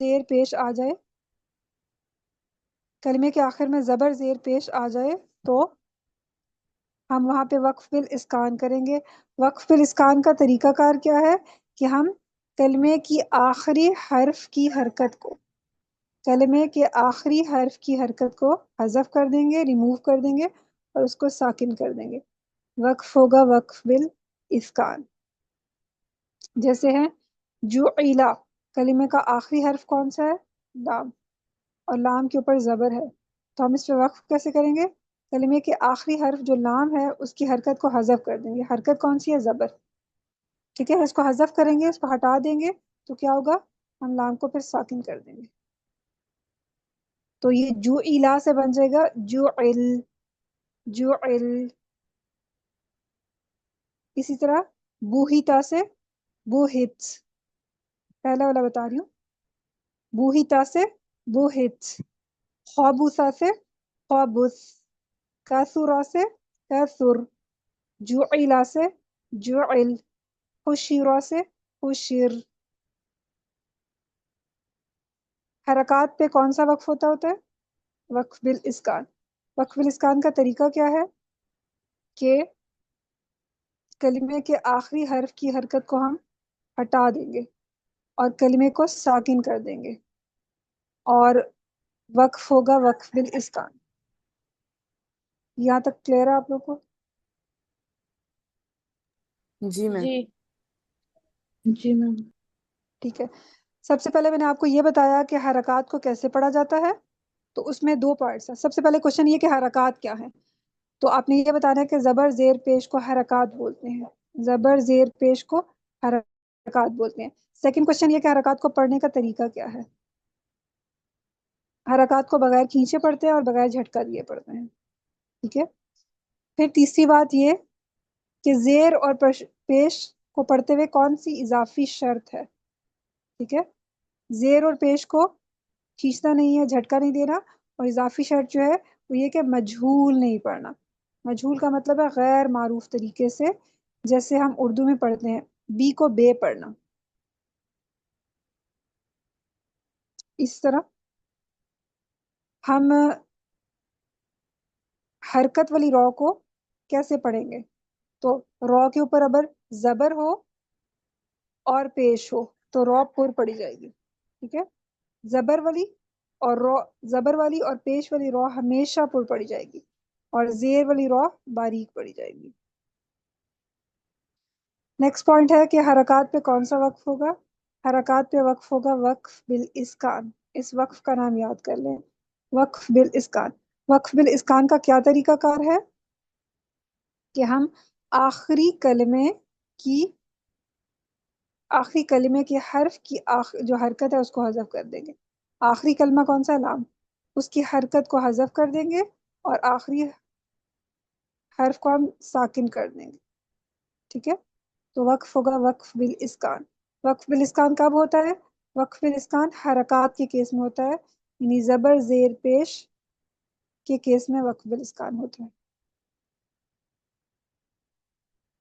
زیر پیش آ جائے، کلمے کے آخر میں زبر زیر پیش آ جائے تو ہم وہاں پہ وقف بالاسکان کریں گے۔ وقف بالاسکان کا طریقہ کار کیا ہے کہ ہم کلمے کی آخری حرف کی حرکت کو، کلمے کے آخری حرف کی حرکت کو حذف کر دیں گے، ریموو کر دیں گے اور اس کو ساکن کر دیں گے۔ وقف ہوگا وقف بالاسکان، جیسے ہے جعلا، کلمے کا آخری حرف کون سا ہے؟ لام، اور لام کے اوپر زبر ہے، تو ہم اس پہ وقف کیسے کریں گے؟ کلمے کے آخری حرف جو لام ہے اس کی حرکت کو حذف کر دیں گے۔ حرکت کون سی ہے؟ زبر، ٹھیک ہے، اس کو حذف کریں گے، اس کو ہٹا دیں گے تو کیا ہوگا؟ ہم لام کو پھر ساکن کر دیں گے، تو یہ جعلا سے بن جائے گا جعل، جعل۔ اسی طرح بوہیتا سے بوہت، پہلا والا بتا رہی ہوں، بوہیتا سے بوہت، خوابوسا سے خوابس، کاسورا سے کاسر، جعلا سے جعل، حشیرا سے حشر۔ حرکات پہ کون سا وقف ہوتا ہے؟ وقف بالاسکان۔ وقف بالاسکان کا طریقہ کیا ہے کہ کلمے کے آخری حرف کی حرکت کو ہم ہٹا دیں گے اور کلمے کو ساکن کر دیں گے، اور وقف ہوگا وقف بالاسکان۔ یہاں تک کلیئر ہے آپ لوگ کو؟ جی میم۔ جی میم، ٹھیک ہے۔ سب سے پہلے میں نے آپ کو یہ بتایا کہ حرکات کو کیسے پڑھا جاتا ہے، تو اس میں دو پارٹس ہیں۔ سب سے پہلے کوشچن یہ کہ حرکات کیا ہیں، تو آپ نے یہ بتانا ہے کہ زبر زیر پیش کو حرکات بولتے ہیں، زبر زیر پیش کو حرکات بولتے ہیں۔ سیکنڈ کوشچن یہ کہ حرکات کو پڑھنے کا طریقہ کیا ہے۔ حرکات کو بغیر کھینچے پڑھتے ہیں اور بغیر جھٹکا دیے پڑھتے ہیں، ٹھیک ہے۔ پھر تیسری بات یہ کہ زیر اور پیش کو پڑھتے ہوئے کون سی اضافی شرط ہے، ٹھیک ہے۔ زیر اور پیش کو کھینچنا نہیں ہے، جھٹکا نہیں دینا، اور اضافی شرط جو ہے وہ یہ کہ مجہول نہیں پڑھنا۔ مجہول کا مطلب ہے غیر معروف طریقے سے، جیسے ہم اردو میں پڑھتے ہیں بی کو بے پڑھنا، اس طرح ہم حرکت والی رو کو کیسے پڑھیں گے، تو رو کے اوپر اگر زبر ہو اور پیش ہو تو رو پر پڑھی جائے گی، ٹھیک ہے۔ زبر والی اور رو، زبر والی اور پیش والی رو ہمیشہ پر پڑھی جائے گی، اور زیر والی رو باریک پڑھی جائے گی۔ نیکسٹ پوائنٹ ہے کہ حرکات پہ کون سا وقف ہوگا۔ حرکات پہ وقف ہوگا وقف بالاسکان۔ اس وقف کا نام یاد کر لیں، وقف بالاسکان۔ وقف بالاسکان کا کیا طریقہ کار ہے کہ ہم آخری کلمے کے حرف کی جو حرکت ہے اس کو حذف کر دیں گے۔ آخری کلمہ کون سا؟ لام، اس کی حرکت کو حذف کر دیں گے اور آخری حرف کو ہم ساکن کر دیں گے، ٹھیک ہے۔ تو وقف ہوگا وقف بالاسکان۔ وقف بالاسکان کب ہوتا ہے؟ وقف بالاسکان حرکات کے کیس میں ہوتا ہے، یعنی زبر زیر پیش کے کیس میں وقف بالاسکان ہوتا ہے۔